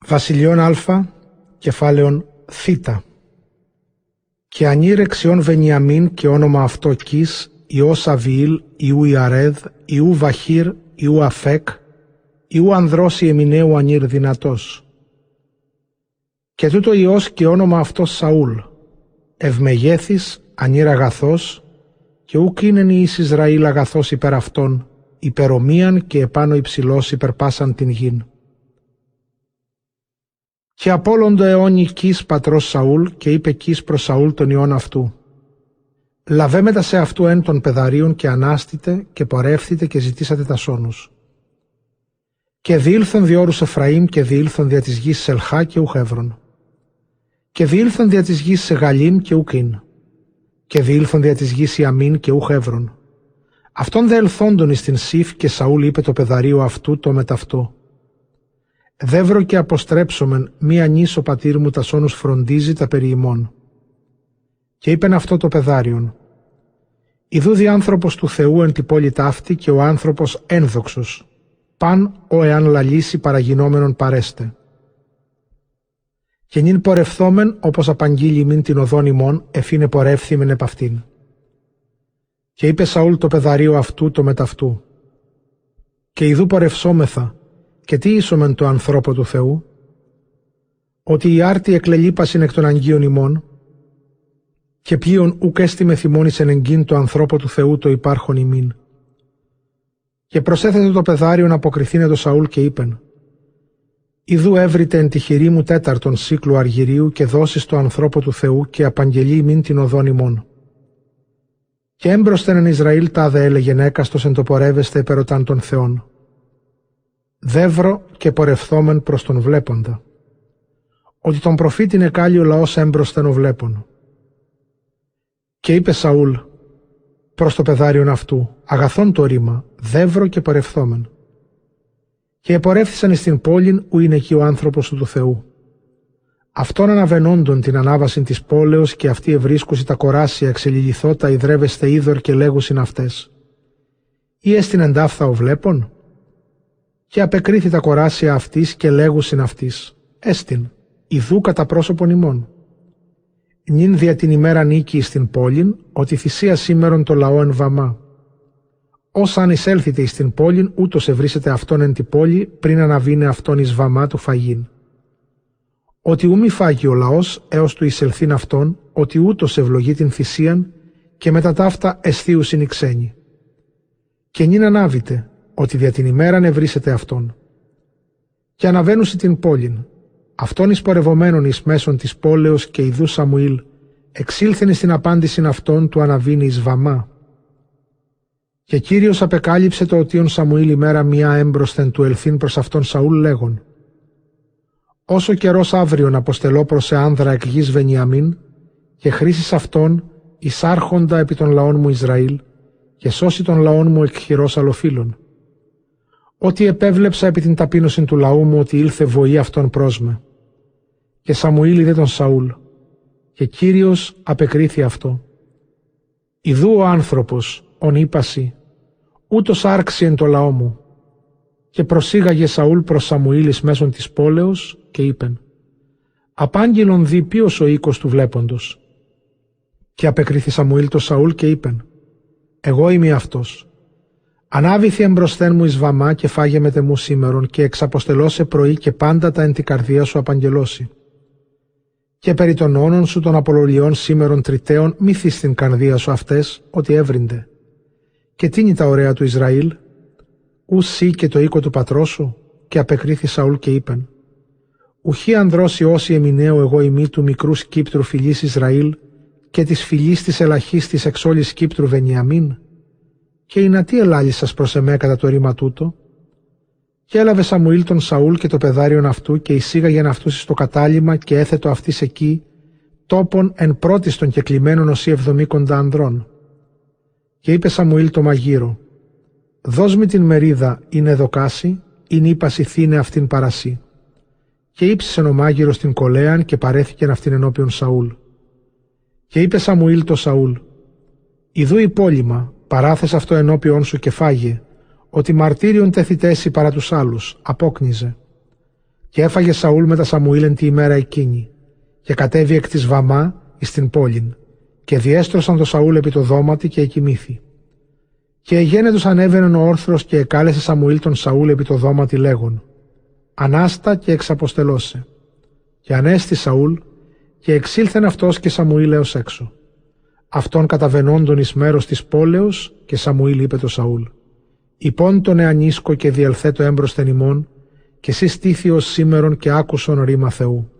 Βασιλειών Α, κεφάλαιον Θ. Και ανήρ εξιών Βενιαμίν και όνομα αυτό Κις, Υιός Αβιήλ, Υιού Ιαρέδ, Υιού Βαχήρ, Υιού Αφέκ, Υιού ανδρός Ιεμιναίου ανήρ δυνατός. Και τούτο Υιός και όνομα αυτό Σαούλ, ευμεγέθης, ανήρ αγαθός, και ούκ είναι εις Ισραήλ αγαθός υπέρ αυτόν, υπερομίαν και επάνω υψηλός υπερ πάσαν την γην. Και απόλοντο αιώνι Κις πατρός Σαούλ, και είπε Κις προς Σαούλ τον ιόν αυτού: λαβέμετα σε αυτού εν των πεδαρίων και ανάστητε και πορεύθητε και ζητήσατε τα σώνους. Και διήλθον διόρους Εφραήμ και διήλθον δια της γης Σελχά και ουχ έβρον. Και διήλθον δια της γης Σεγαλίμ και ουκ ίν. Και διήλθον δια της γης Ιαμίν και ουχ έβρον. Αυτόν δε ελθόντων εις την Σιφ, και Σαούλ είπε το πεδαρίο αυτού το μεταυτό: δεύρο και αποστρέψομεν, μία νήσο πατήρ μου τα σώνους φροντίζει τα περί ημών. Και είπεν αυτό το πεδάριον: ιδού διάνθρωπος του Θεού εν τη πόλη ταύτη, και ο άνθρωπος ένδοξος, παν ο εάν λαλήσει παραγινόμενον παρέστε. Και νυν πορευθόμεν, όπως απαγγείλει μην την οδόν ημών, εφήνε πορεύθημεν επ' αυτήν. Και είπε Σαούλ το πεδαρίο αυτού το μεταυτού: και ιδού πορευσόμεθα, και τι ίσομεν το ανθρώπο του Θεού? Ότι η άρτη εκλελείπασιν εκ των αγγείων ημών, και πλοίον ουκ έστιμε θυμώνης εν εγκύν το ανθρώπο του Θεού το υπάρχον ημίν. Και προσέθετε το πεδάριον αποκριθήνε το Σαούλ και είπεν: ιδού έβριτε εν τη χειρή μου τέταρτον σύκλου αργυρίου, και δώσεις το ανθρώπο του Θεού και απαγγελεί ημίν την οδόν ημών. Και έμπροσθεν εν Ισραήλ τάδε έλεγεν έκαστος εν το πορεύεστε επερωτάν των Θεών. Δεύρο και πορευθόμεν προς τον βλέποντα. Ότι τον προφήτην εκάλει ο λαός έμπροσθεν ο βλέπων. Και είπε Σαούλ προς το πεδάριον αυτού: αγαθόν το ρήμα, δεύρο και πορευθόμεν. Και επορεύθησαν εις την πόλην ου είναι εκεί ο άνθρωπος του Θεού. Αυτόν αναβενόντων την ανάβασιν της πόλεως, και αυτοί ευρίσκουσι τα κοράσια εξελιληθώτα ιδρεύεστε είδωρ και λέγουσιν αυτές: ή έστιν εντάφθα ο βλέπων? Και απεκρίθη τα κοράσια αυτής και λέγουσιν αυτής: έστιν, ιδού κατά πρόσωπον ημών. Νυν δια την ημέρα νίκη στην πόλην, ότι θυσία σήμερον το λαό εν βαμά. Όσα αν εισέλθετε εις την πόλην, ούτως ευρίσετε αυτόν εν τη πόλη, πριν αναβήνε αυτόν εις βαμά του φαγήν. Ότι ου μη φάγει ο λαός, έως του εισελθήν αυτόν, ότι ούτως ευλογεί την θυσίαν, και μετά ταύτα αισθίουσιν οι ξένοι. Και νυν ανάβητε, ότι δια την ημέραν ευρίσετε αυτόν. Και αναβαίνουσι την πόλην, αυτόν εις πορευομένων εις μέσον της πόλεως, και ιδού Σαμουήλ, εξήλθεν εις την απάντησιν αυτόν του αναβήνει εις βαμά. Και Κύριος απεκάλυψε το οτίον Σαμουήλ ημέρα μία έμπροσθεν του ελθύν προς αυτόν Σαούλ λέγον: όσο καιρός αύριον αποστελώ προς σε άνδρα εκ γης Βενιαμίν, και χρήσεις αυτόν εις άρχοντα επί των λαών μου Ισραήλ, και σώσει των λαών μου εκ χειρός αλλοφύλων. Ότι επέβλεψα επί την ταπείνωσιν του λαού μου, ότι ήλθε βοή αυτόν προς με. Και Σαμουήλ είδε τον Σαούλ, και Κύριος απεκρίθη αυτό: ιδού ο άνθρωπος, ον είπασι, ούτως άρξει εν το λαό μου. Και προσήγαγε Σαούλ προς Σαμουήλ εις μέσον της πόλεως, και είπεν: απάγγειλον δι ποιος ο οίκος του βλέποντος. Και απεκρίθη Σαμουήλ το Σαούλ και είπεν: εγώ είμαι αυτός. Ανάβηθη εμπροσθέν μου εις βαμά, και φάγε μετ' εμού σήμερον, και εξαποστελώσε πρωί, και πάντα τα εν τη καρδία σου απαγγελώσει. Και περί των όνων σου των απολωλιών σήμερον τριταίων μη θείς στην καρδία σου αυτές, ότι έβρινται. Και τίνει τα ωραία του Ισραήλ, ου σύ και το οίκο του πατρός σου? Και απεκρίθη Σαούλ και είπεν: ουχή ανδρός Υιός Ιεμιναίου εγώ ημί του μικρού σκύπτρου φυλής Ισραήλ, και της φυλής της ελαχίστης εξ όλης σκύπτρου Βενιαμίν? Και η να τι ελάλησας προς εμέ κατά το ρήμα τούτο? Και έλαβε Σαμουήλ τον Σαούλ και το πεδάριον αυτού, και εισήγαγεν αυτούς εις το κατάλημα, και έθετο αυτής εκεί τόπον εν πρώτης των κεκλημένων ως 70 ανδρών. Και είπε Σαμουήλ το μαγείρο: δώσ' μη την μερίδα είναι δοκάση, ειν ύπαση θύνε αυτήν παρασύ. Και ύψισεν ο μάγειρος την κολέαν, και παρέθηκεν αυτήν ενώπιον Σαούλ. Και είπε Σαμουήλ το Σαούλ: ιδού υπόλοιμα, παράθες αυτό ενώπιον σου και φάγε, ότι μαρτύριον τεθητέσι παρά τους άλλους, απόκνιζε. Και έφαγε Σαούλ με τα Σαμουήλ εν τη ημέρα εκείνη, και κατέβη εκ της Βαμά εις την πόλην, και διέστρωσαν το Σαούλ επί το δώματι και εκοιμήθη. Και εγένετος ανέβαινεν ο όρθρος και εκάλεσε Σαμουήλ τον Σαούλ επί το δώματι λέγον: Ανάστα και εξαποστελώσε. Και ανέστη Σαούλ, και εξήλθεν αυτός και Σαμουήλ έως έξω. Αυτόν καταβαινόντων εις μέρος της πόλεως, και Σαμουήλ είπε το Σαούλ: Υπόν τον εανίσκο και διελθέτω έμπροσθεν ημών, και εσύ στήθη ως σήμερον και άκουσον ρήμα Θεού.